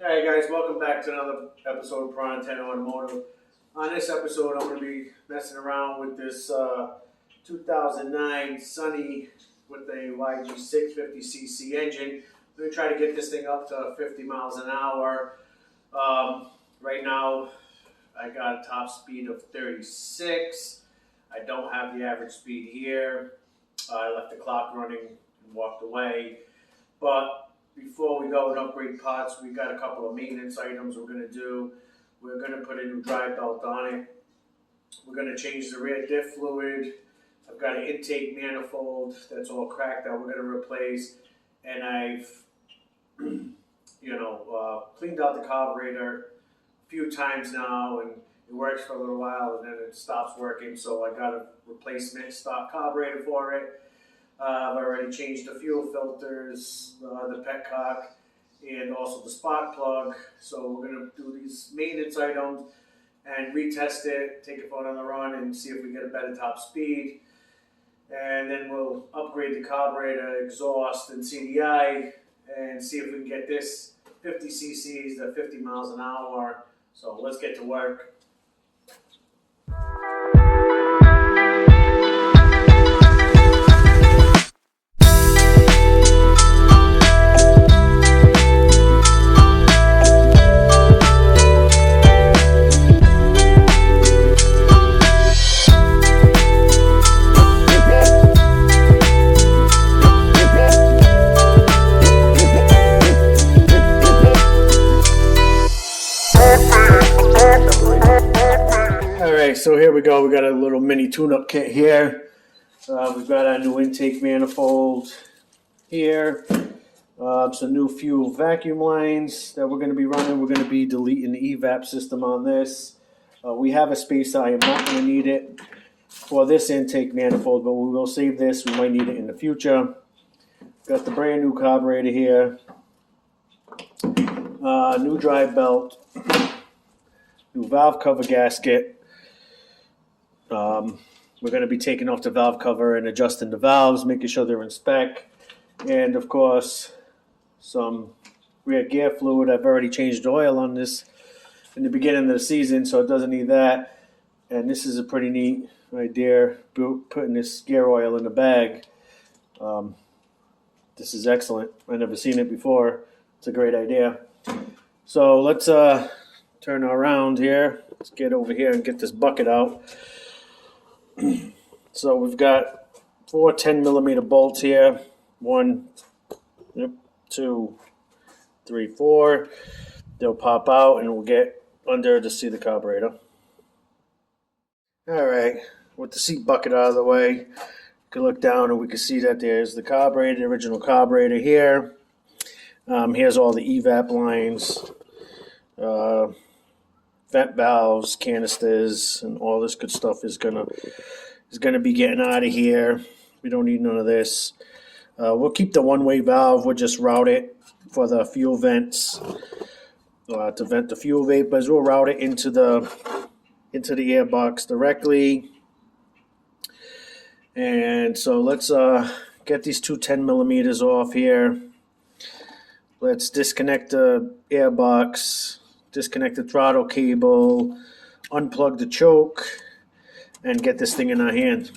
Hey guys, welcome back to another episode of Prawn 10 Automotive. On this episode, I'm going to be messing around with this 2009 Sunny with a YG650cc engine. I'm going to try to get this thing up to 50 miles an hour. Right now, I got a top speed of 36. I don't have the average speed here. I left the clock running and walked away. But before we go and upgrade parts, we got a couple of maintenance items we're going to do. We're going to put a new drive belt on it. We're going to change the rear diff fluid. I've got an intake manifold that's all cracked that we're going to replace. And I've, cleaned out the carburetor a few times now, and it works for a little while, and then it stops working. So I got a replacement stock carburetor for it. I've already changed the fuel filters, the petcock, and also the spark plug. So we're going to do these maintenance items and retest it, take it for another run, and see if we get a better top speed. And then we'll upgrade the carburetor, exhaust, and CDI, and see if we can get this 50 cc's to 50 miles an hour. So let's get to work. So here we go. We got a little mini tune-up kit here. We've got our new intake manifold here. Some new fuel vacuum lines that we're going to be running. We're going to be deleting the evap system on this. We have a spacer. I am not going to need it for this intake manifold, but we will save this. We might need it in the future. Got the brand new carburetor here. New drive belt. New valve cover gasket. We're going to be taking off the valve cover and adjusting the valves, making sure they're in spec. And of course, some rear gear fluid. I've already changed oil on this in the beginning of the season, so it doesn't need that. And this is a pretty neat idea, putting this gear oil in the bag. This is excellent. I've never seen it before. It's a great idea. So let's turn around here. Let's get over here and get this bucket out. So we've got 4 10mm bolts here. 1, 2, 3, 4. They'll pop out and we'll get under to see the carburetor. Alright, with the seat bucket out of the way, you can look down and we can see that there's the carburetor, the original carburetor here. Here's all the evap lines, vent valves, canisters, and all this good stuff is gonna be getting out of here. We don't need none of this. We'll keep the one-way valve. We'll just route it for the fuel vents to vent the fuel vapors. We'll route it into the air box directly. And so let's get these 2 10mm off here. Let's disconnect the air box. Disconnect the throttle cable, unplug the choke, and get this thing in our hand.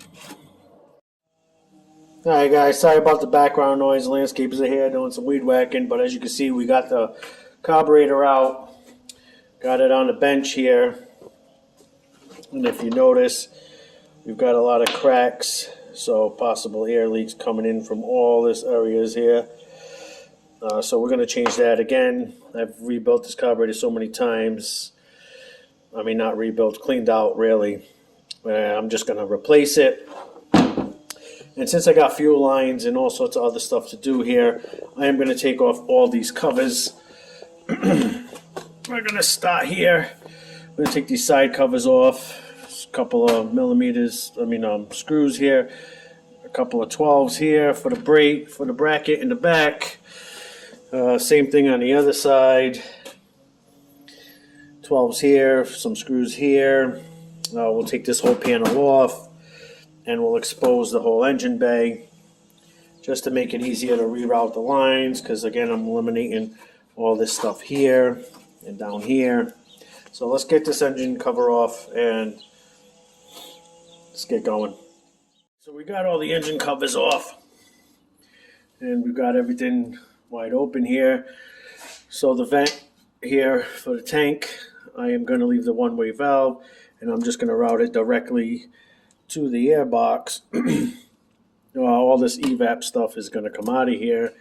Alright guys, sorry about the background noise. Landscapers are here doing some weed whacking, but as you can see, we got the carburetor out. Got it on the bench here. And if you notice, we've got a lot of cracks, so possible air leaks coming in from all these areas here. So we're going to change that again. I've rebuilt this carburetor so many times. I mean, not rebuilt, cleaned out really. I'm just going to replace it. And since I got fuel lines and all sorts of other stuff to do here, I am going to take off all these covers. We're going to start here. I'm going to take these side covers off. Just a couple of screws here. A couple of 12s here for the brake, for the bracket in the back. Same thing on the other side. 12s here, some screws here. We'll take this whole panel off and we'll expose the whole engine bay just to make it easier to reroute the lines, because again, I'm eliminating all this stuff here and down here. So let's get this engine cover off and let's get going. So we got all the engine covers off and we've got everything wide open here. So the vent here for the tank, I am going to leave the one-way valve and I'm just going to route it directly to the air box. All this evap stuff is going to come out of here.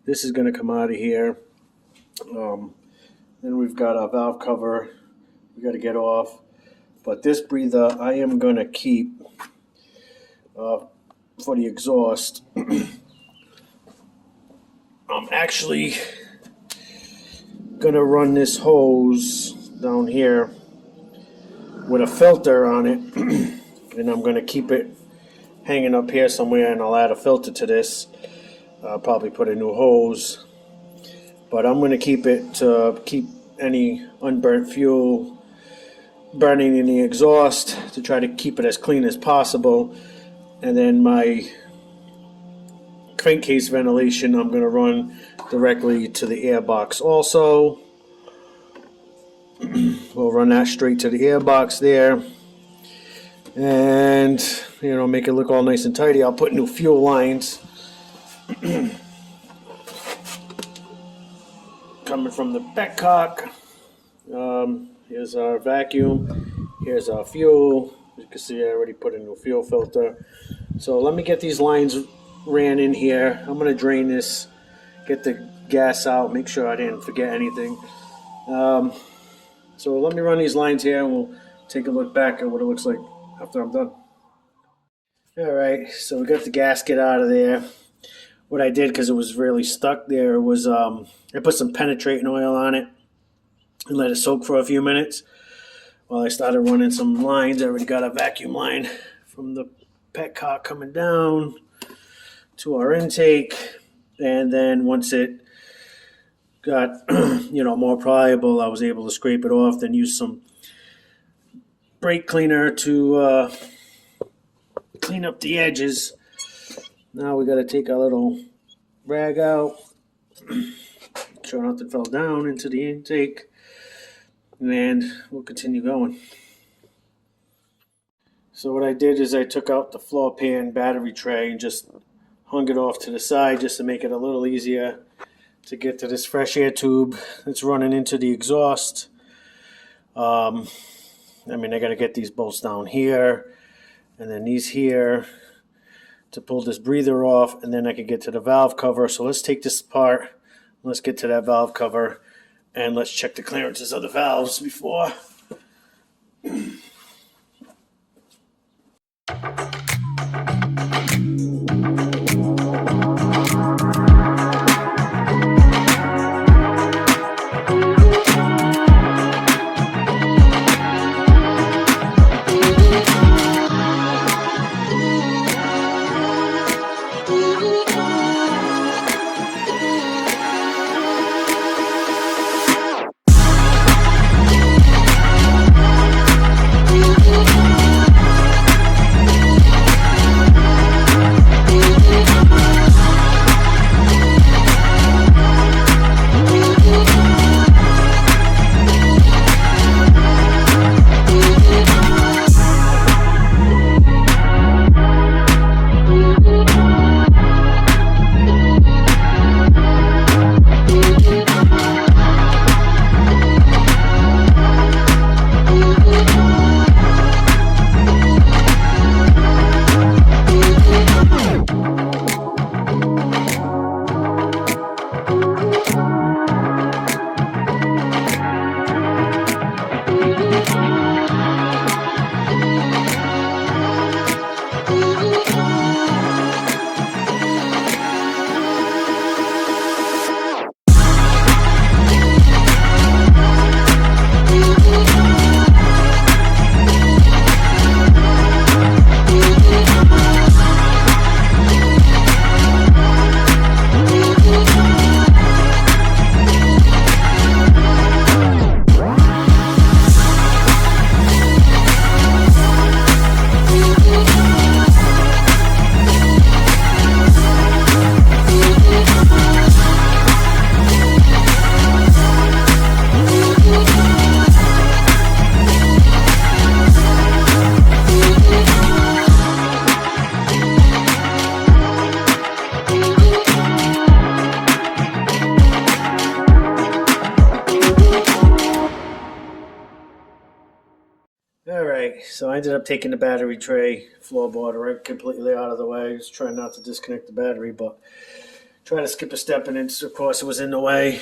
This is going to come out of here. Then we've got our valve cover we got to get off. But this breather I am going to keep for the exhaust. I'm actually going to run this hose down here with a filter on it. And I'm going to keep it hanging up here somewhere, and I'll add a filter to this. I'll probably put a new hose. But I'm going to keep it to keep any unburnt fuel burning in the exhaust to try to keep it as clean as possible. And then my crankcase ventilation I'm going to run directly to the air box also. We'll run that straight to the air box there. And, you know, make it look all nice and tidy. I'll put new fuel lines coming from the petcock. Here's our vacuum. Here's our fuel. You can see I already put a new fuel filter. So let me get these lines ran in here. I'm going to drain this, get the gas out, make sure I didn't forget anything. So let me run these lines here and we'll take a look back at what it looks like after I'm done. Alright, so we got the gasket out of there. What I did, because it was really stuck there, was I put some penetrating oil on it and let it soak for a few minutes while I started running some lines. I already got a vacuum line from the petcock coming down to our intake, and then once it got more pliable, I was able to scrape it off, then use some brake cleaner to clean up the edges. Now we got to take our little rag out, make sure nothing fell down into the intake, and we'll continue going. So what I did is I took out the floor pan battery tray and just hung it off to the side just to make it a little easier to get to this fresh air tube that's running into the exhaust. I got to get these bolts down here and then these here to pull this breather off, and then I can get to the valve cover. So let's take this apart. Let's get to that valve cover and let's check the clearances of the valves before. right, so I ended up taking the battery tray floorboard right completely out of the way. Just trying not to disconnect the battery, but try to skip a step, and it, of course, it was in the way.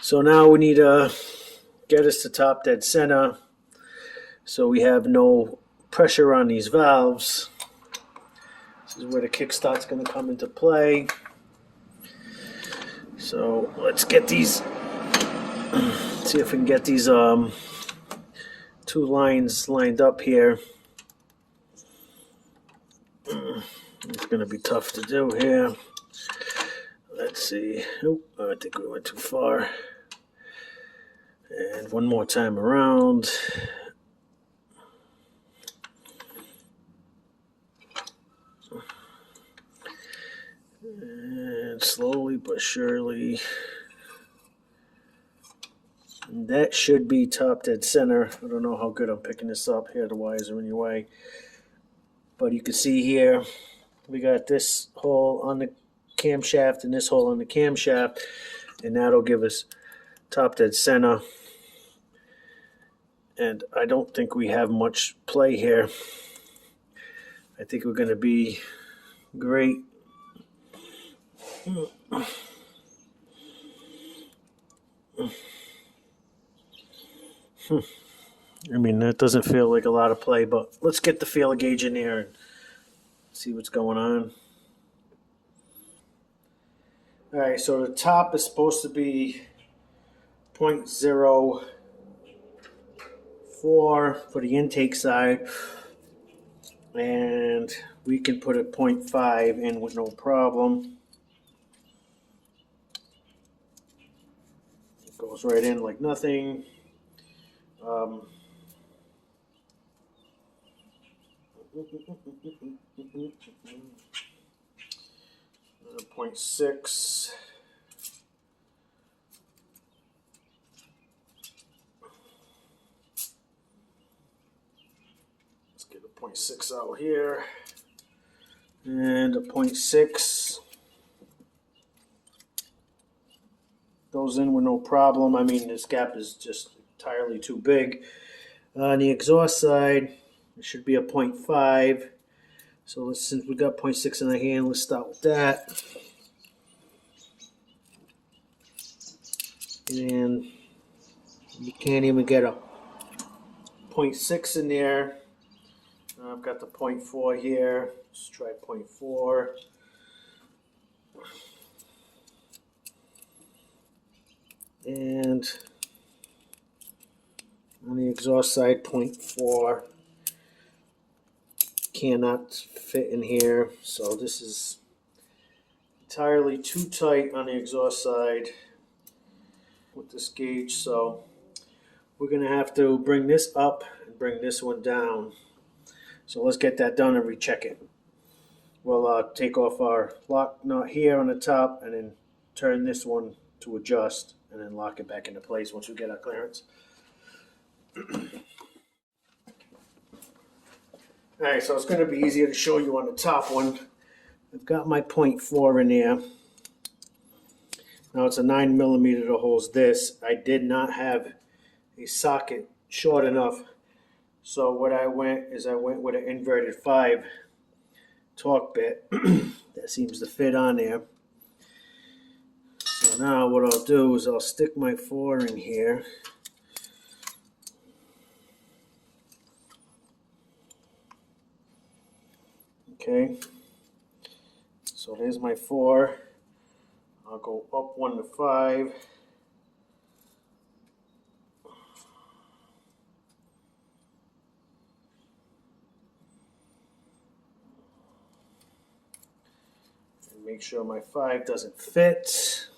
So now we need to get us to top dead center so we have no pressure on these valves. This is where the kickstart's going to come into play. So let's get these, see if we can get these two lines lined up here. It's going to be tough to do here. Let's see. Oh, I think we went too far. And one more time around. And slowly but surely. And that should be top dead center. I don't know how good I'm picking this up here. The wires are in your way. But you can see here, we got this hole on the camshaft and this hole on the camshaft. And that'll give us top dead center. And I don't think we have much play here. I think we're going to be great. I mean, that doesn't feel like a lot of play, but let's get the feeler gauge in there and see what's going on. All right, so the top is supposed to be 0.04 for the intake side, and we can put a 0.5 in with no problem. It goes right in like nothing. 0.6. Let's get a 0.6 out here. And a 0.6 goes in with no problem. I mean, this gap is just entirely too big. On the exhaust side, it should be a 0.5. So since we got 0.6 in the hand, let's start with that. And you can't even get a 0.6 in there. I've got the 0.4 here. Let's try 0.4. And on the exhaust side, 0.4. Cannot fit in here. So this is entirely too tight on the exhaust side with this gauge. So we're going to have to bring this up and bring this one down. So let's get that done and recheck it. We'll take off our lock nut here on the top and then turn this one to adjust and then lock it back into place once we get our clearance. Alright, so it's going to be easier to show you on the top one. I've got my 0.4 in there. Now it's a 9mm that holds this. I did not have a socket short enough. So what I went with an inverted 5 torque bit that seems to fit on there. So now what I'll do is I'll stick my 4 in here. Okay, so there's my 4. I'll go up 1 to 5. And make sure my 5 doesn't fit.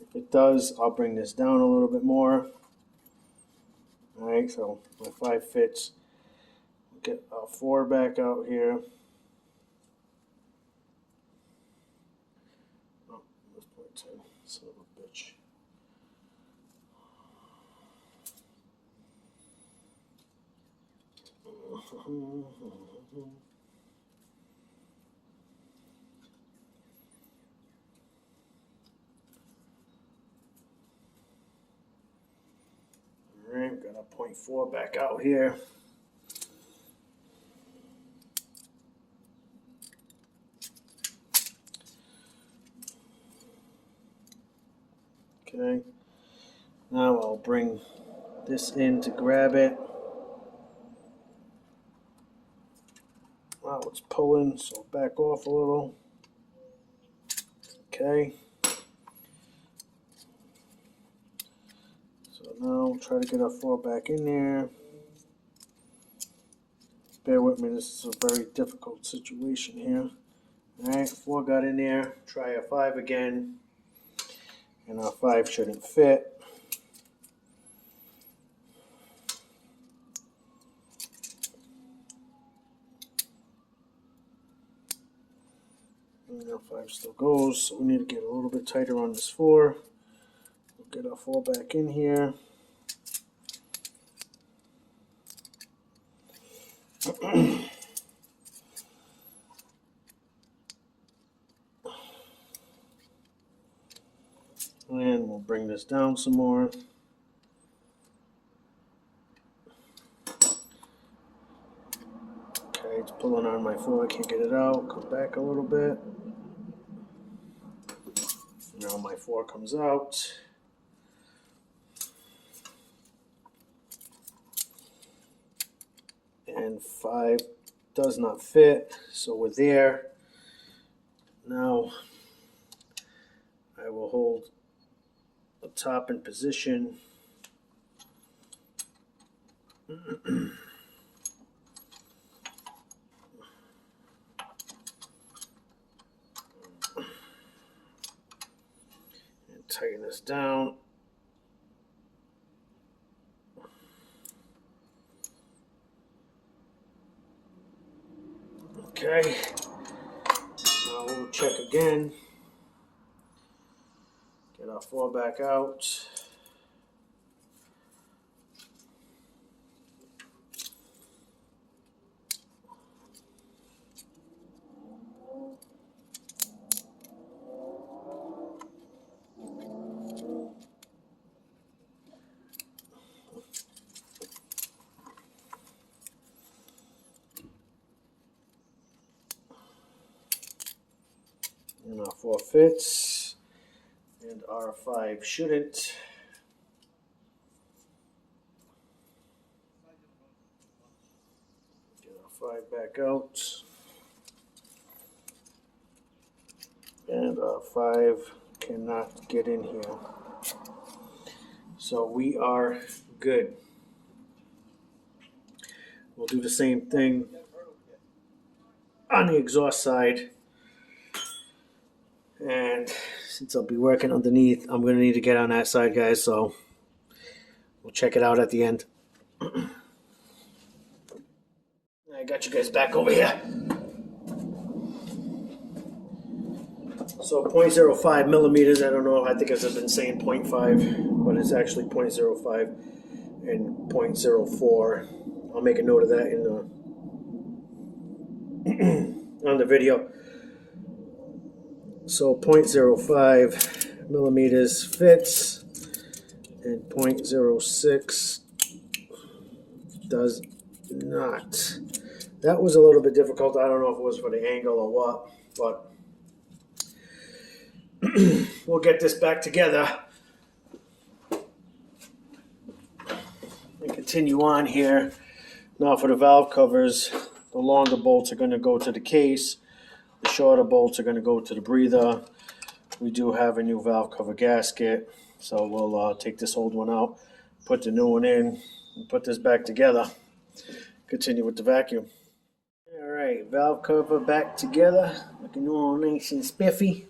If it does, I'll bring this down a little bit more. Alright, so my 5 fits. Get our 4 back out here. Oh, that's 0.2. Son of a bitch. Alright, got a 0.4 back out here. Okay. Now I'll bring this in to grab it. Wow, it's pulling, so back off a little. Okay. So now we'll try to get our 4 back in there. Bear with me, this is a very difficult situation here. Alright, 4 got in there. Try a 5 again. And our 5 shouldn't fit. And our 5 still goes, so we need to get a little bit tighter on this 4. We'll get our 4 back in here. And we'll bring this down some more. Okay, it's pulling on my 4. I can't get it out. Come back a little bit. Now my 4 comes out. And 5 does not fit, so we're there. Now I will hold the top in position. And tighten this down. Okay, now we'll check again. Get our 4 back out. And our 4 fits, and our 5 shouldn't. Get our 5 back out, and our 5 cannot get in here. So we are good. We'll do the same thing on the exhaust side. And since I'll be working underneath, I'm going to need to get on that side, guys, so we'll check it out at the end. I got you guys back over here. So 0.05 millimeters, I don't know, I think I've been saying 0.5, but it's actually 0.05 and 0.04. I'll make a note of that in the on the video. So 0.05 millimeters fits, and 0.06 does not. That was a little bit difficult. I don't know if it was for the angle or what, but we'll get this back together and continue on here. Now for the valve covers, the longer bolts are going to go to the case. The shorter bolts are going to go to the breather. We do have a new valve cover gasket, so we'll take this old one out, put the new one in, and put this back together. Continue with the vacuum. All right, valve cover back together, looking all nice and spiffy.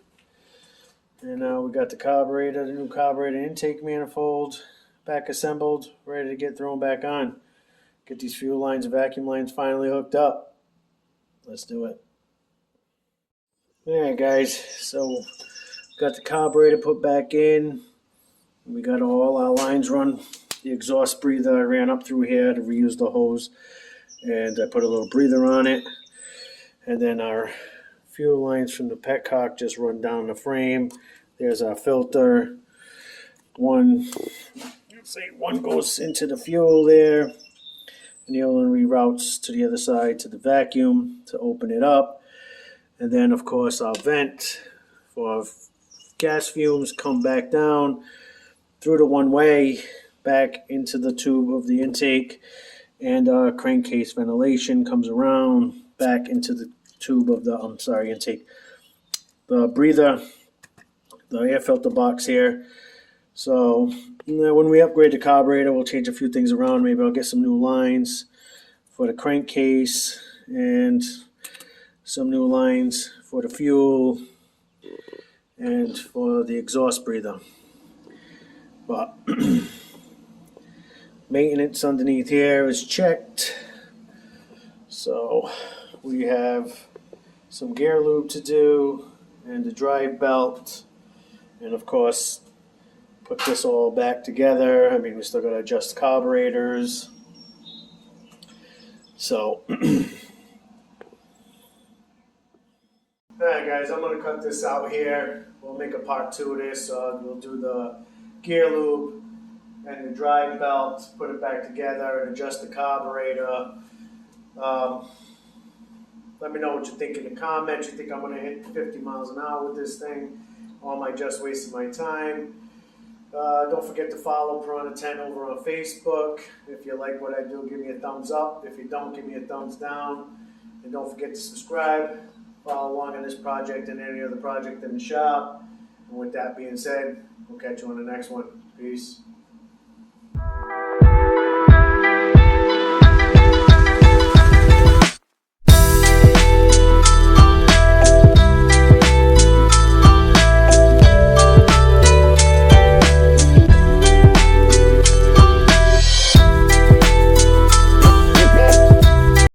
And now we got the carburetor, the new carburetor intake manifold, back assembled, ready to get thrown back on. Get these fuel lines and vacuum lines finally hooked up. Let's do it. All right, guys, so got the carburetor put back in. We got all our lines run. The exhaust breather I ran up through here to reuse the hose, and I put a little breather on it. And then our fuel lines from the petcock just run down the frame. There's our filter. One goes into the fuel there, and the other one reroutes to the other side to the vacuum to open it up. And then, of course, our vent for gas fumes come back down through the one-way back into the tube of the intake, and crankcase ventilation comes around back into the tube of the intake. The breather, the air filter box here. So when we upgrade the carburetor, we'll change a few things around. Maybe I'll get some new lines for the crankcase and some new lines for the fuel and for the exhaust breather. But maintenance underneath here is checked. So we have some gear lube to do and the drive belt, and of course put this all back together. I mean, we still got to adjust carburetors. So alright guys, I'm going to cut this out here. We'll make a part 2 of this. We'll do the gear loop and the drive belt, put it back together and adjust the carburetor. Let me know what you think in the comments. You think I'm going to hit 50 miles an hour with this thing, or am I just wasting my time? Don't forget to follow Piranha 10 over on Facebook. If you like what I do, give me a thumbs up. If you don't, give me a thumbs down. And don't forget to subscribe. Follow along on this project and any other project in the shop. And with that being said, we'll catch you on the next one. Peace.